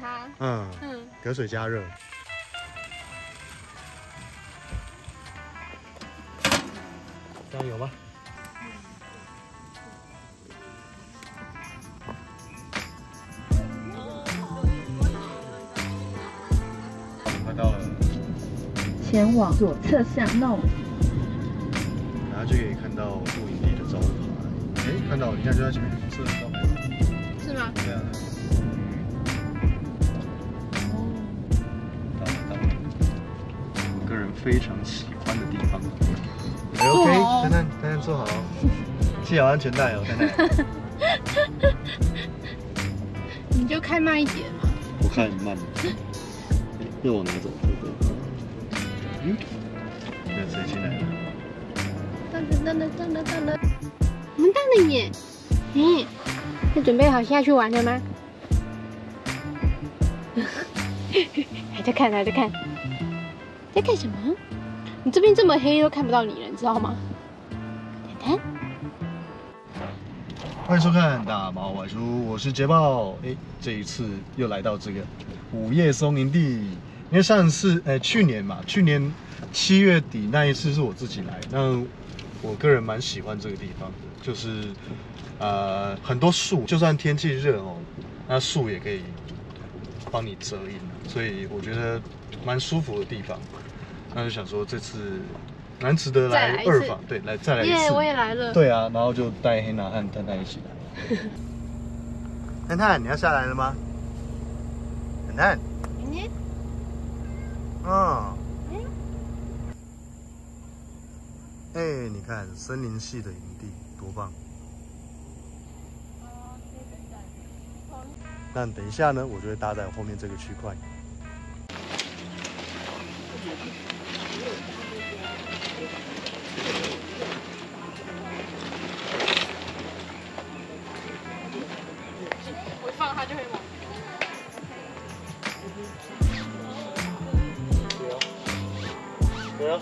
它。隔水加热。这样有吗？快到了。前往左侧巷弄。然后就可以看到露营地的招牌。哎，看到，你看就在前面，是招牌。是吗？对啊。到了，我个人非常喜欢的地方。OK， 丹丹坐好，系好安全带哦，丹丹。你就开慢一点嘛。我开很慢。又往哪走？没有谁进来了。到了，我们到了耶！那准备好下去玩了吗？还在看，在看什么？你这边这么黑都看不到你了，你知道吗？丹丹，欢迎收看大猫外出，我是捷豹。这一次又来到这个午夜松营地，因为上次去年7月底那一次是我自己来，那我个人蛮喜欢这个地方的，就是很多树，就算天气热哦，那树也可以帮你遮阴，所以我觉得蛮舒服的地方。那就想说这次蛮值得来二访，对，再来一次。我也来了。对啊，然后就带黑娜和探探一起来。探探，你要下来了吗？探探。你看森林系的营地多棒！那等一下呢，我就会搭在后面这个区块。我放它就会往。对啊。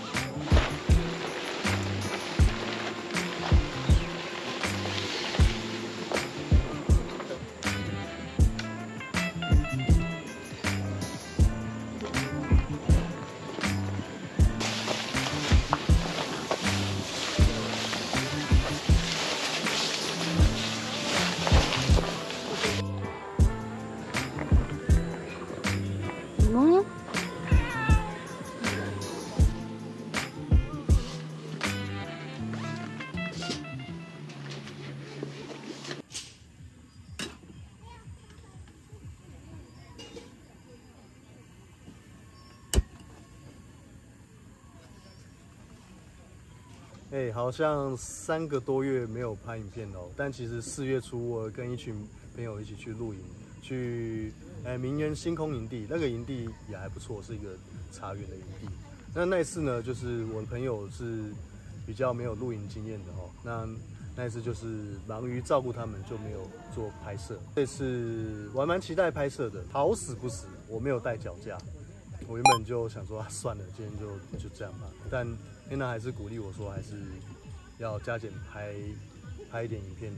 好像3个多月没有拍影片哦，但其实4月初我跟一群朋友一起去露营，去名园星空营地，那个营地也还不错，是一个茶园的营地。那一次呢，就是我的朋友是比较没有露营经验的哦，那一次就是忙于照顾他们，就没有做拍摄。这次我还蛮期待拍摄的，好死不死我没有带脚架，我原本就想说算了，今天就这样吧，但黑娜还是鼓励我说，还是要加减拍一点影片，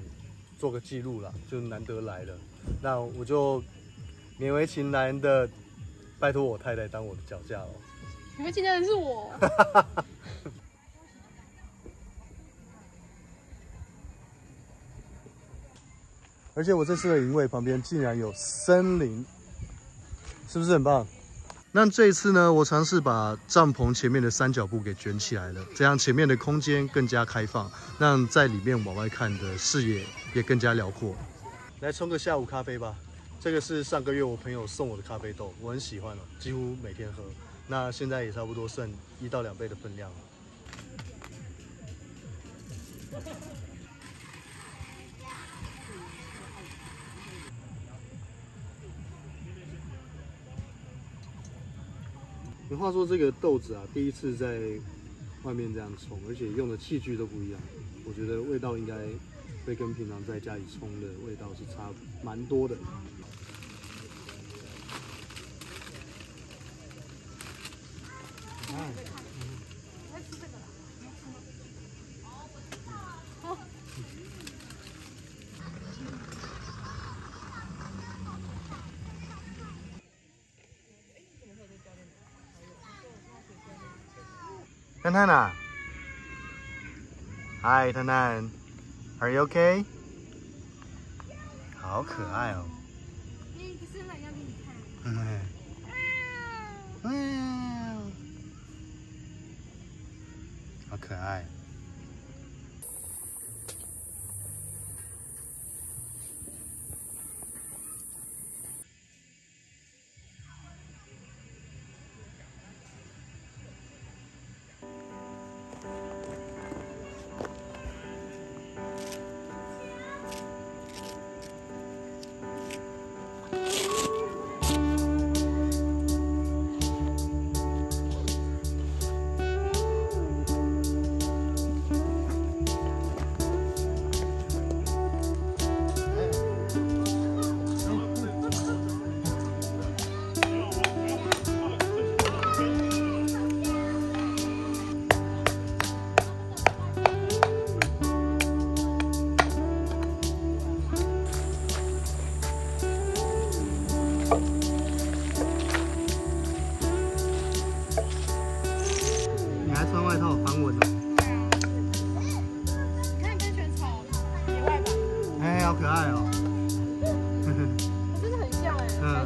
做个记录啦，就难得来了，那我就勉为其难的拜托我太太当我的脚架哦。勉为其难的是我。而且我这次的营位旁边竟然有森林，是不是很棒？那这一次呢，我尝试把帐篷前面的三角布给卷起来了，这样前面的空间更加开放，让在里面往外看的视野也更加辽阔。来冲个下午咖啡吧，这个是上个月我朋友送我的咖啡豆，我很喜欢哦，几乎每天喝。那现在也差不多剩1到2杯的分量了。有话说这个豆子啊，第一次在外面这样冲，而且用的器具都不一样，我觉得味道应该会跟平常在家里冲的味道是差蛮多的。探探啊 ，Hi， 探探 ，Are you okay？ 好可爱哦。不是很要给你看。好可爱。你还穿外套防蚊哦？你看跟全草野外版，哎，好可爱哦。真的很像哎。嗯。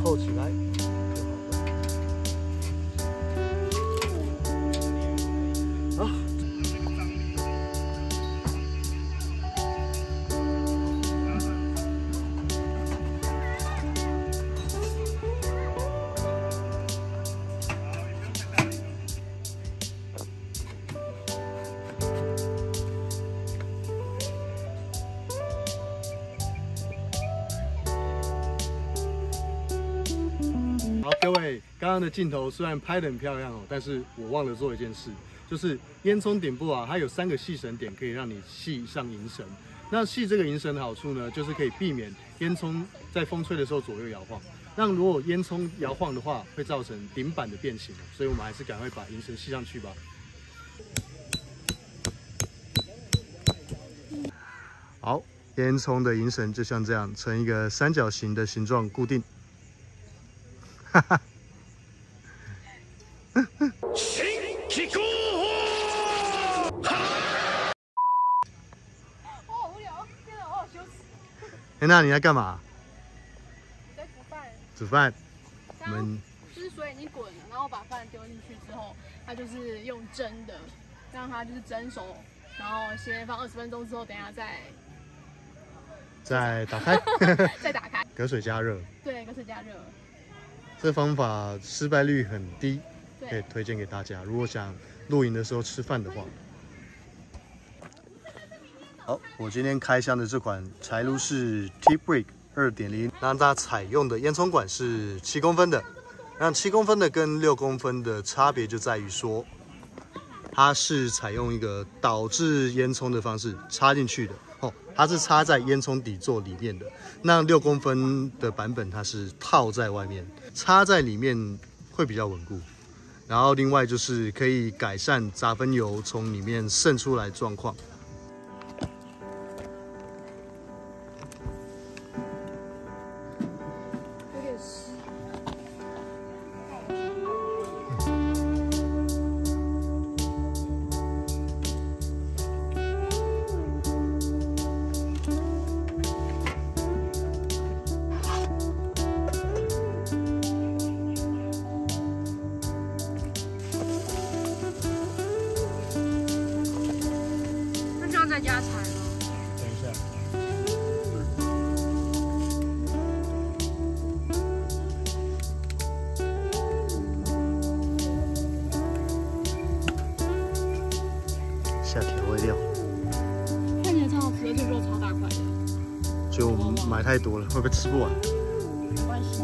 扣起来就好了。好。好，各位，刚刚的镜头虽然拍得很漂亮哦，但是我忘了做一件事，就是烟囱顶部啊，它有3个系绳点可以让你系上银绳。那系这个银绳的好处呢，就是可以避免烟囱在风吹的时候左右摇晃。那如果烟囱摇晃的话，会造成顶板的变形，所以我们还是赶快把银绳系上去吧。好，烟囱的银绳就像这样，呈一个三角形的形状固定。哈哈。我好无聊，天哪，我好羞耻。那你在干嘛？在煮饭。煮饭。我们就是水已经滚了，然后把饭丢进去之后，它就是用蒸的，让它就是蒸熟，然后先放20分钟之后，等一下再打开，再打开，隔水加热。对，隔水加热。这方法失败率很低，对，可以推荐给大家。如果想露营的时候吃饭的话，好，我今天开箱的这款柴炉式 T-Brick 2.0，那它采用的烟囱管是7公分的。那7公分的跟6公分的差别就在于说，它是采用一个导致烟囱的方式插进去的哦，它是插在烟囱底座里面的。那6公分的版本它是套在外面，插在里面会比较稳固。然后另外就是可以改善杂分油从里面渗出来状况。有点湿。觉得我们买太多了，会不会吃不完？没关系。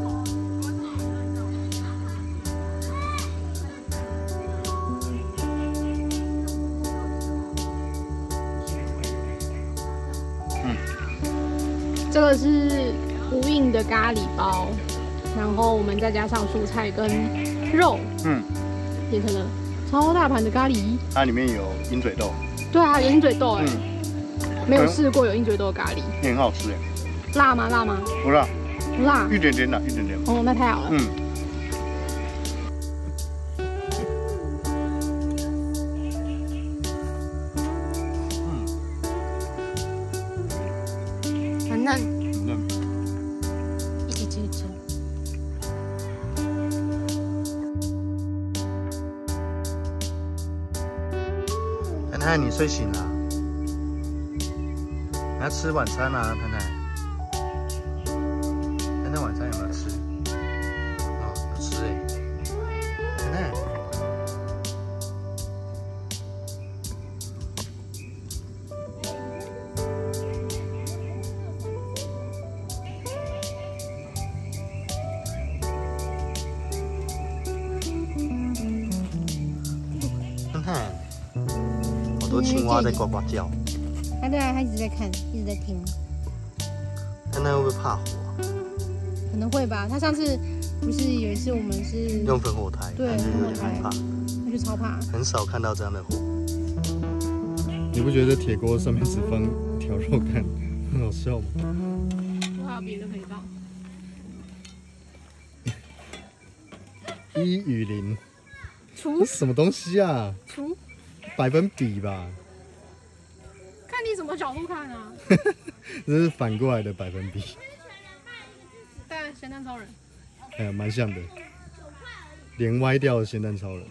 这个是无印的咖喱包，然后我们再加上蔬菜跟肉，变成了超大盘的咖喱。它里面有鹰嘴豆。对啊，有鹰嘴豆哎，没有试过有鹰嘴豆的咖喱，也很好吃哎。辣吗？辣吗？不辣，不辣，一点点的，一点点。哦，那太好了。很嫩，一起吃一吃。太太，你睡醒了？你要吃晚餐啊，太太。太太晚餐有没有吃？啊，有吃哎。太太。太太。好多青蛙在呱呱叫。对啊，他一直在看，一直在听。太太会不会怕火啊？可能会吧。他上次不是有一次我们是用烽火台，对，就有点害怕。他就超怕。很少看到这样的火。你不觉得铁锅上面只放一条肉干，很好笑吗？我还有别的可以放。1与0，除这是什么东西啊？除百分比吧？看你什么角度看啊？这是反过来的百分比。对，咸蛋超人。哎呀，蛮像的，脸歪掉的咸蛋超人。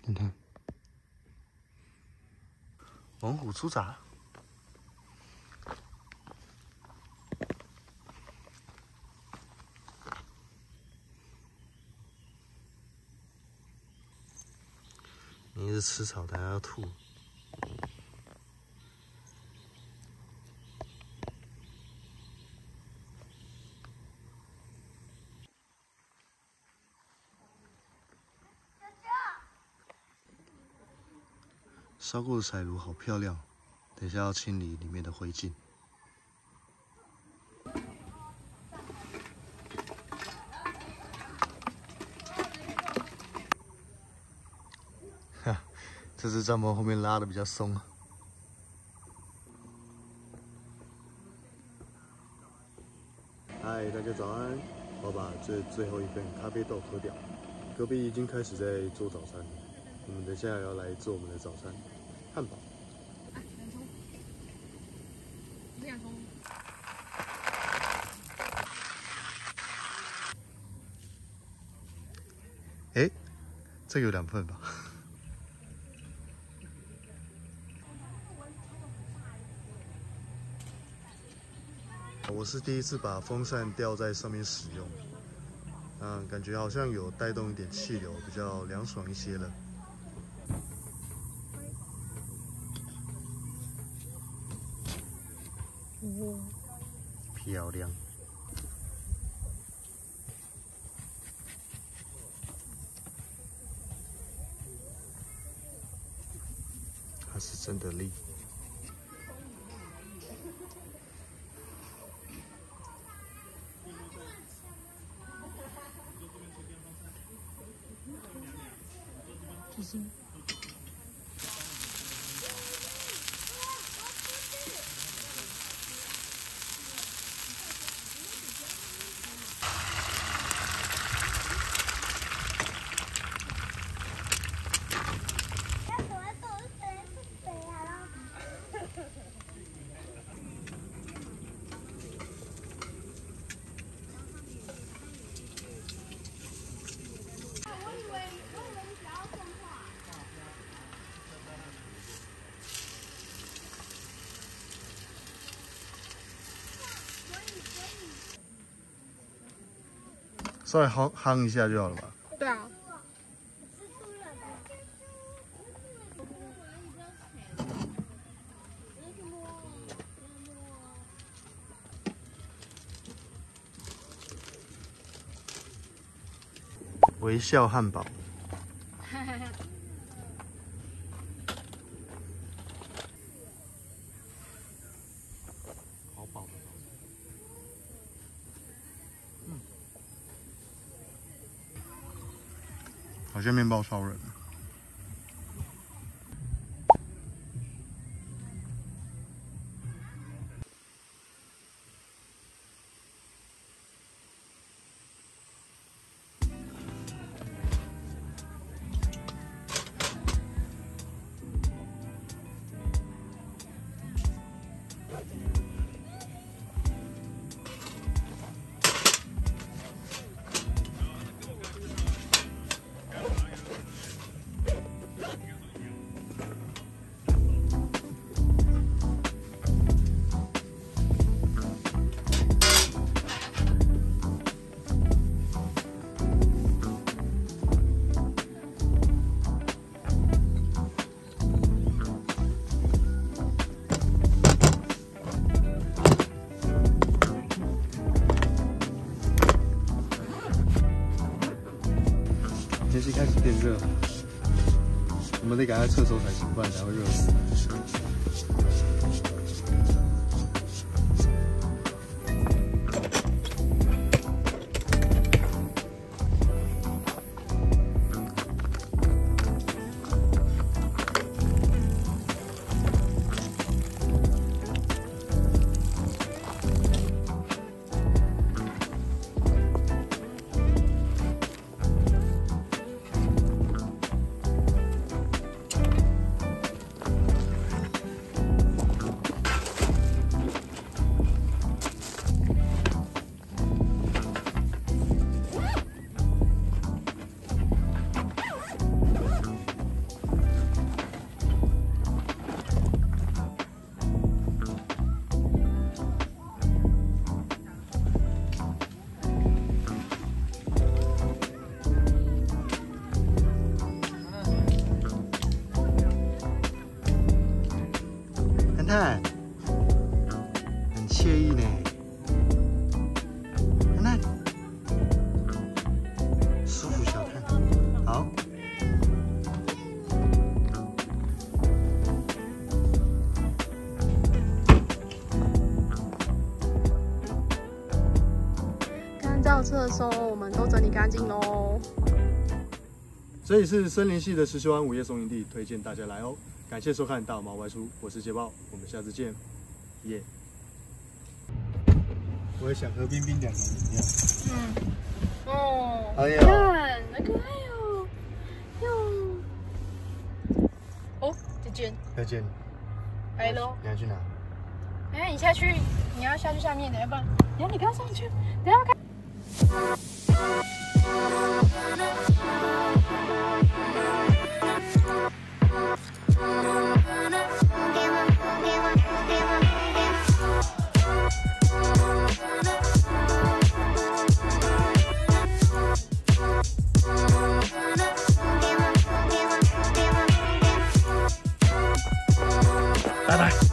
看看，猛虎出闸。你一直吃草，等下要吐。烧过的柴炉好漂亮，等一下要清理里面的灰烬。哈，这只帐篷后面拉的比较松。嗨，大家早安！我把这最后一份咖啡豆喝掉。隔壁已经开始在做早餐了，我们等一下要来做我们的早餐。汉堡。哎，这个有2份吧？我是第一次把风扇吊在上面使用，感觉好像有带动一点气流，比较凉爽一些了。漂亮。它是真的力。就是。稍微夯一下就好了吧？对啊。微笑汉堡。好饱的。好像面包超人。天气开始变热，我们得赶快厕所才行，不然才会热死。看，很惬意呢。看看，舒服小探，好。干燥车收，我们都整理干净喽。这里是森林系的石修湾午夜松营地，推荐大家来哦。感谢收看《大毛外出》，我是捷豹，我们下次见，耶！我也想喝冰冰凉的饮料。哦，哎呦，看，好可爱哦，哟，哦，再见，再见。来喽。你要去哪？哎，你下去，你要下去下面的，要不然，你不要上去，等下看。拜拜。